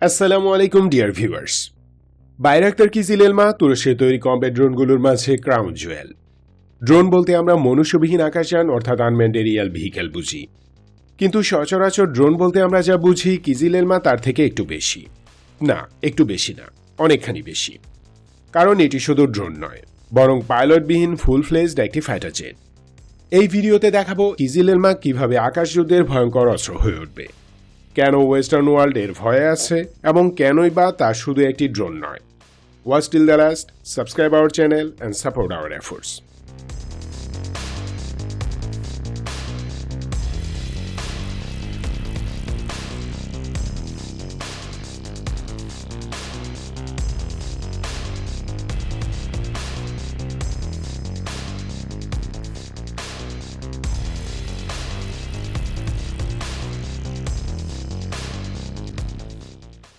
আসসালামু আলাইকুম dear viewers. Bayraktar Kizilelma তুরস্কের তৈরি কমব্যাট ড্রোনগুলোর মাঝে ক্রাউন জুয়েল। ড্রোন বলতে আমরা মনুষ্যবিহীন আকাশযান অর্থাৎ আনম্যান্ড এরিয়াল ভেহিক্যাল বুঝি, কিন্তু সচরাচর ড্রোন বলতে আমরা যা বুঝি কিজিলেলমা তার থেকে একটু বেশি। না, একটু বেশি না, অনেকখানি বেশি। কারণ এটি শুধু ড্রোন নয়, বরং পাইলটবিহীন ফুল ফ্লেজড একটি ফাইটার জেট। এই ভিডিওতে দেখাবো কিজিলেলমা কিভাবে আকাশযুদ্ধের ভয়ঙ্কর অস্ত্র হয়ে উঠবে, কেন ওয়েস্টার্ন ওয়ার্ল্ড এর ভয়ে আছে এবং কেনই বা তা শুধু একটি ড্রোন নয়। Watch till the last, subscribe our channel and support hour efforts.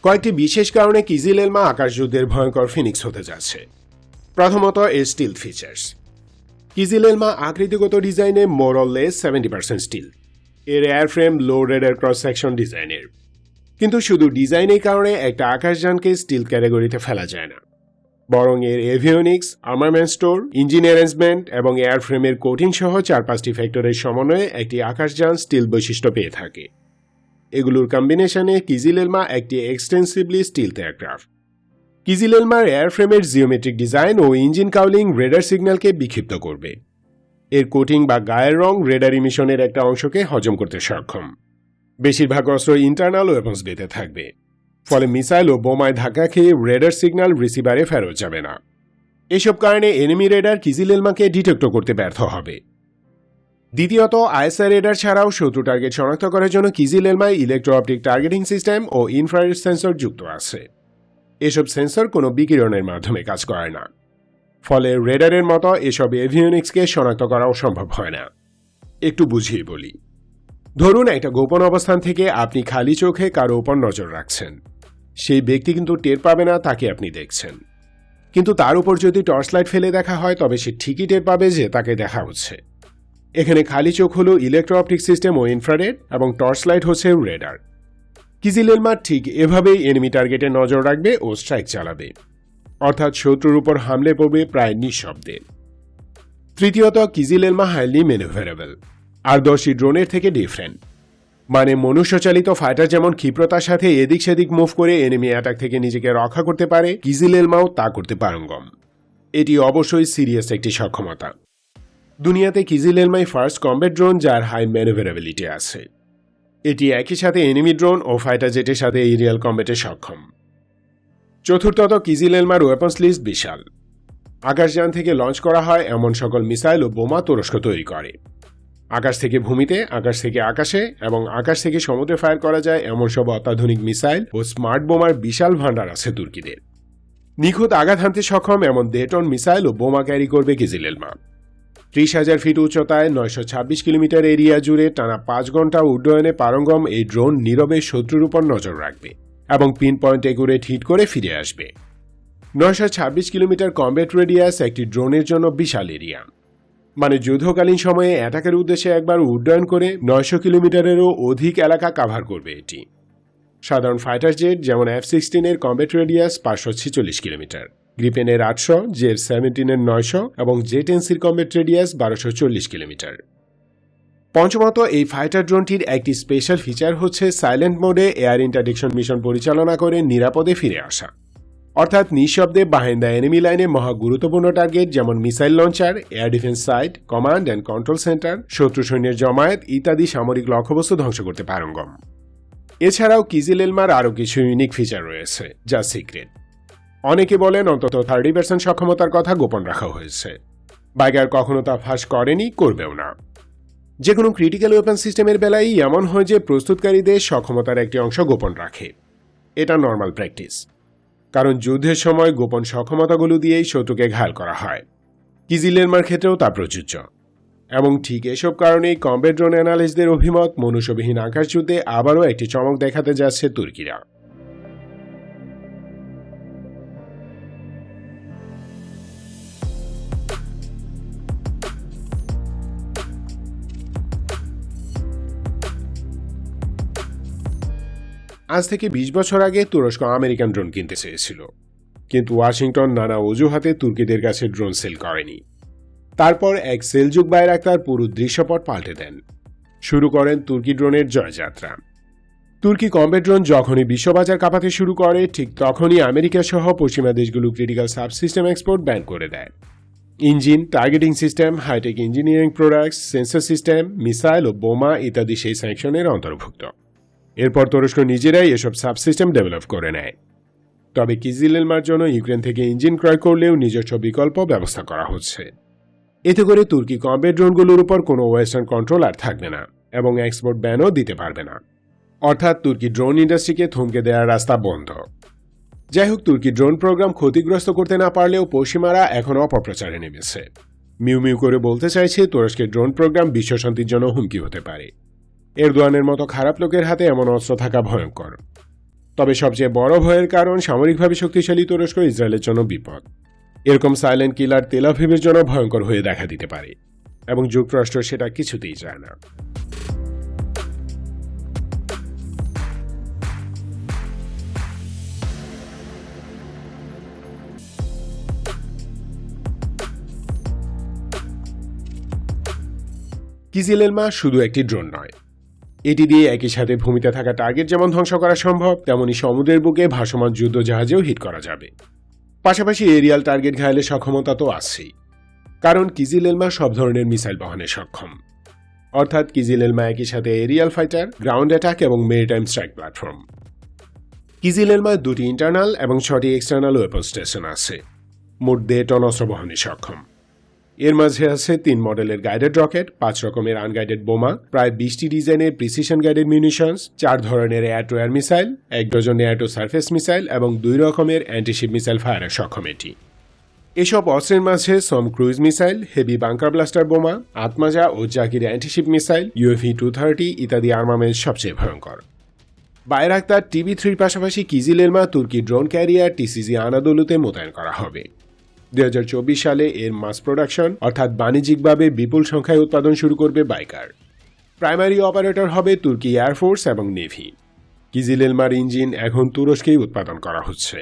কয়েকটি বিশেষ কারণে কিজিলেলমা আকাশযুদ্ধের ভয়ঙ্কর ফিনিক্স হতে যাচ্ছে। প্রথমত, এর স্টিল ফিচার্স। কিজিলেলমা আকৃতিগত ডিজাইনে মোর অর লেস 70% স্টিল। এর এয়ারফ্রেম লো রেডার ক্রস সেকশন ডিজাইনের। কিন্তু শুধু ডিজাইনের কারণে একটা আকাশযানকে স্টিল ক্যাটাগরিতে ফেলা যায় না, বরং এর এভিওনিক্স, আর্মারমেন্ট স্টোর, ইঞ্জিন অ্যারেঞ্জমেন্ট এবং এয়ারফ্রেমের কোটিং সহ 4-5টি ফ্যাক্টরের সমন্বয়ে একটি আকাশযান স্টিল বৈশিষ্ট্য পেয়ে থাকে। এগুলোর কম্বিনেশনে কিজিলেলমা একটি এক্সটেন্সিভলি স্টিল এয়ারক্রাফট। কিজিলেলমার এয়ারফ্রেমের জিওমেট্রিক ডিজাইন ও ইঞ্জিন কাউলিং রেডার সিগন্যালকে বিক্ষিপ্ত করবে। এর কোটিং বা গায়ের রং রেডার ইমিশনের একটা অংশকে হজম করতে সক্ষম। বেশিরভাগ অস্ত্র ইন্টারনাল ওয়েপন্স বেতে থাকবে, ফলে মিসাইল ও বোমায় ধাক্কা খেয়ে রেডার সিগন্যাল রিসিভারে ফেরত যাবে না। এসব কারণে এনিমি রেডার কিজিলেলমাকে ডিটেক্ট করতে ব্যর্থ হবে। দ্বিতীয়ত, আইএসআই রেডার ছাড়াও শত্রু টার্গেট শনাক্ত করার জন্য কিজিলেলমায় ইলেকট্রো অপটিক টার্গেটিং সিস্টেম ও ইনফ্রারেড সেন্সর যুক্ত আছে। এসব সেন্সর কোনো বিকিরণের মাধ্যমে কাজ করে না, ফলে রেডারের মতো এসব এভিওনিক্সকে শনাক্ত করাও সম্ভব হয় না। একটু বুঝিয়ে বলি। ধরুন, একটা গোপন অবস্থান থেকে আপনি খালি চোখে কারো উপর নজর রাখছেন। সেই ব্যক্তি কিন্তু টের পাবে না তাকে আপনি দেখছেন, কিন্তু তার উপর যদি টর্চ লাইট ফেলে দেখা হয় তবে সে ঠিকই টের পাবে যে তাকে দেখা হচ্ছে। এখানে খালি চোখ হলো ইলেকট্রো অপটিক সিস্টেম ও ইনফ্রারেড, এবং টর্চ লাইট হচ্ছে রেডার। কিজিলেলমা ঠিক এভাবেই এনিমি টার্গেটে নজর রাখবে ও স্ট্রাইক চালাবে, অর্থাৎ শত্রুর উপর হামলে পড়বে প্রায় নিঃশব্দে। তৃতীয়ত, কিজিলেলমা হাইলি ম্যানুভারেবল, আদর্শী ড্রোনের থেকে ডিফারেন্ট। মানে মনুষ্যচালিত ফাইটার যেমন ক্ষিপ্রতার সাথে এদিক সেদিক মুভ করে এনিমি অ্যাটাক থেকে নিজেকে রক্ষা করতে পারে, কিজিলেলমাও তা করতে পারঙ্গম। এটি অবশ্যই সিরিয়াস একটি সক্ষমতা। দুনিয়াতে কিজিলেলমাই ফার্স্ট কমব্যাট ড্রোন যার হাই ম্যানুভারেবিলিটি আছে। এটি একই সাথে এনিমি ড্রোন ও ফাইটার জেটের সাথে এরিয়াল কমব্যাটে সক্ষম। চতুর্থত, কিজিলেলমার ওয়েপন্স লিস্ট বিশাল। আকাশযান থেকে লঞ্চ করা হয় এমন সকল মিসাইল ও বোমা তুরস্ক তৈরি করে। আকাশ থেকে ভূমিতে, আকাশ থেকে আকাশে এবং আকাশ থেকে সমুদ্রে ফায়ার করা যায় এমন সব অত্যাধুনিক মিসাইল ও স্মার্ট বোমার বিশাল ভান্ডার আছে তুর্কিদের। নিখুঁত আঘাত হানতে সক্ষম এমন 1.5 টন মিসাইল ও বোমা ক্যারি করবে কিজিলেলমা। 30,000 ফিট উচ্চতায় 926 কিলোমিটার এরিয়া জুড়ে টানা 5 ঘন্টা উড্ডয়নে পারঙ্গম এই ড্রোন নীরবে শত্রুর উপর নজর রাখবে এবং পিন পয়েন্ট একুরেট হিট করে ফিরে আসবে। 926 কিলোমিটার কমব্যাট রেডিয়াস একটি ড্রোনের জন্য বিশাল এরিয়া। মানে যুদ্ধকালীন সময়ে অ্যাটাকের উদ্দেশ্যে একবার উড্ডয়ন করে 900 কিলোমিটারেরও অধিক এলাকা কাভার করবে এটি। সাধারণ ফাইটার জেট যেমন F-16 এর কমব্যাট রেডিয়াস 546 কিলোমিটার, গ্রিপেনের 800, জেট-17 এর 900 এবং জেট-10সির কমব্যাট রেডিয়াস 1240 কিলোমিটার। পঞ্চমত, এই ফাইটার ড্রোনটির একটি স্পেশাল ফিচার হচ্ছে সাইলেন্ট মোডে এয়ার ইন্টারডিকশন মিশন পরিচালনা করে নিরাপদে ফিরে আসা, অর্থাৎ নিঃশব্দে বাহিনী এনিমি লাইনে মহা গুরুত্বপূর্ণ টার্গেট যেমন missile launcher, air defence site, command and control centre, শত্রু সৈন্যের জমায়েত ইত্যাদি সামরিক লক্ষ্যবস্তু ধ্বংস করতে পারঙ্গম। এছাড়াও কিজিলেলমার আরও কিছু ইউনিক ফিচার রয়েছে যা সিক্রেট। অনেকে বলেন অন্তত 30% সক্ষমতার কথা গোপন রাখা হয়েছে। বাইকার কখনো তা ফাঁস করেনি, করবেও না। যে কোনো ক্রিটিক্যাল ওয়েপন সিস্টেমের বেলায় এমন হয় যে প্রস্তুতকারীদের সক্ষমতার একটি অংশ গোপন রাখে। এটা নর্মাল প্র্যাকটিস, কারণ যুদ্ধের সময় গোপন সক্ষমতাগুলো দিয়েই শত্রুকে ঘায়াল করা হয়। কিজিলেলমার ক্ষেত্রেও তা প্রযোজ্য। এবং ঠিক এসব কারণেই কমব্যাট ড্রোন অ্যানালিস্টদের অভিমত, মনুষ্যবিহীন আকাশযুদ্ধে আবারও একটি চমক দেখাতে যাচ্ছে তুর্কিরা। আজ থেকে ২০ বছর আগে তুরস্ক আমেরিকান ড্রোন কিনতে চেয়েছিল, কিন্তু ওয়াশিংটন নানা অজুহাতে তুর্কিদের কাছে ড্রোন সেল করেনি। তারপর এক সেলজুক বাইরাক্তার পুরো দৃশ্যপট পাল্টে দেন। শুরু করেন তুর্কি ড্রোনের জয়যাত্রা। তুর্কি কমব্যাট ড্রোন যখনই বিশ্ববাজার কাঁপাতে শুরু করে, ঠিক তখনই আমেরিকা সহ পশ্চিমা দেশগুলো ক্রিটিক্যাল সাবসিস্টেম এক্সপোর্ট ব্যান করে দেয়। Engine, targeting system, hi-tech engineering products, sensor system, missile ও বোমা ইত্যাদি সেই স্যাংশনের অন্তর্ভুক্ত। এরপর তুরস্ক নিজেরাই এসব সাবসিস্টেম ডেভেলপ করে নেয়। তবে কিজিলেলমার জন্য ইউক্রেন থেকে ইঞ্জিন ক্রয় করলেও নিজস্ব বিকল্প ব্যবস্থা করা হচ্ছে। এতে করে তুর্কি কমব্যাট ড্রোনগুলোর উপর কোনো ওয়েস্টার্ন কন্ট্রোল আর থাকবে না এবং এক্সপোর্ট ব্যানও দিতে পারবে না। অর্থাৎ তুর্কি ড্রোন ইন্ডাস্ট্রিকে থমকে দেওয়ার রাস্তা বন্ধ। যাই হোক, তুর্কি ড্রোন প্রোগ্রাম ক্ষতিগ্রস্ত করতে না পারলেও পশ্চিমারা এখন অপপ্রচারে নেমেছে। মিউ মিউ করে বলতে চাইছে তুরস্কের ড্রোন প্রোগ্রাম বিশ্বশান্তির জন্য হুমকি হতে পারে। এরদোয়ানের মতো খারাপ লোকের হাতে এমন অস্ত্র থাকা ভয়ঙ্কর। তবে সবচেয়ে বড় ভয়ের কারণ সামরিকভাবে শক্তিশালী তুরস্ক ইসরায়েলের জন্য বিপদ। এরকম সাইলেন্ট কিলার তেল আভিভের জন্য ভয়ঙ্কর হয়ে দেখা দিতে পারে এবং যুক্তরাষ্ট্র সেটা কিছুতেই চায় না। কিজিলেলমা শুধু একটি ড্রোন নয়, এটি দিয়ে একই সাথে ভূমিতে থাকা টার্গেট যেমন ধ্বংস করা সম্ভব, তেমনি সমুদ্রের বুকে ভাসমান যুদ্ধ জাহাজেও হিট করা যাবে। পাশাপাশি এরিয়াল টার্গেট ঘায়েলের সক্ষমতা তো আছেই, কারণ কিজিলেলমা সব ধরনের মিসাইল বহনে সক্ষম। অর্থাৎ কিজিলেলমা একই সাথে এরিয়াল ফাইটার, গ্রাউন্ড অ্যাটাক এবং মেরিটাইম স্ট্রাইক প্ল্যাটফর্ম। কিজিলেলমায় 2টি ইন্টারনাল এবং 6টি এক্সটার্নাল ওয়েপন স্টেশন আছে। মোট 1.5 টন অস্ত্র বহনে সক্ষম। এর মাঝে আছে 3 মডেলের গাইডেড রকেট, 5 রকমের আনগাইডেড বোমা, প্রায় 20টি ডিজাইনের প্রিসিশন গাইডেড মিউনিশনস, 4 ধরনের air to air missile, 1 dozen air to surface missile এবং 2 রকমের অ্যান্টিশিপ মিসাইল ফায়ারের সক্ষম এটি। এসব অস্ত্রের মাঝে সম cruise missile, heavy bunker blaster বোমা, আতমাজা ও জাকির অ্যান্টিশিপ মিসাইল, UAV-230 ইত্যাদি আর্মামেন্ট সবচেয়ে ভয়ঙ্কর। বাইরাক্তার TB3-র পাশাপাশি কিজিলেলমা তুর্কি ড্রোন ক্যারিয়ার TCG আনাদোলুতে মোতায়েন করা হবে। 2024 সালে এর মাস প্রোডাকশন অর্থাৎ বাণিজ্যিকভাবে বিপুল সংখ্যায় উৎপাদন শুরু করবে বাইকার। প্রাইমারি অপারেটর হবে তুর্কি এয়ারফোর্স এবং নেভি। কিজিলেলমার ইঞ্জিন এখন তুরস্কেই উৎপাদন করা হচ্ছে।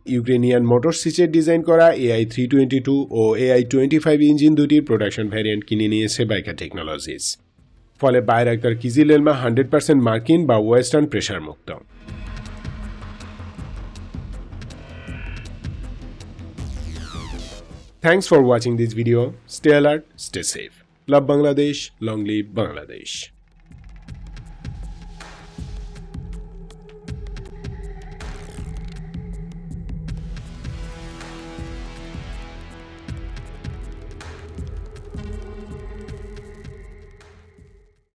ইউক্রেনিয়ান মোটরসিচের ডিজাইন করা AI-322 ও AI-25 ইঞ্জিন দুটির প্রোডাকশন ভ্যারিয়েন্ট কিনে নিয়েছে বাইকার টেকনোলজিস। ফলে বাইরাক্তার কিজিলেলমা 100% মার্কিন বা ওয়েস্টার্ন প্রেশার মুক্ত। Thanks for watching this video. Stay alert, stay safe. Love Bangladesh, long live Bangladesh.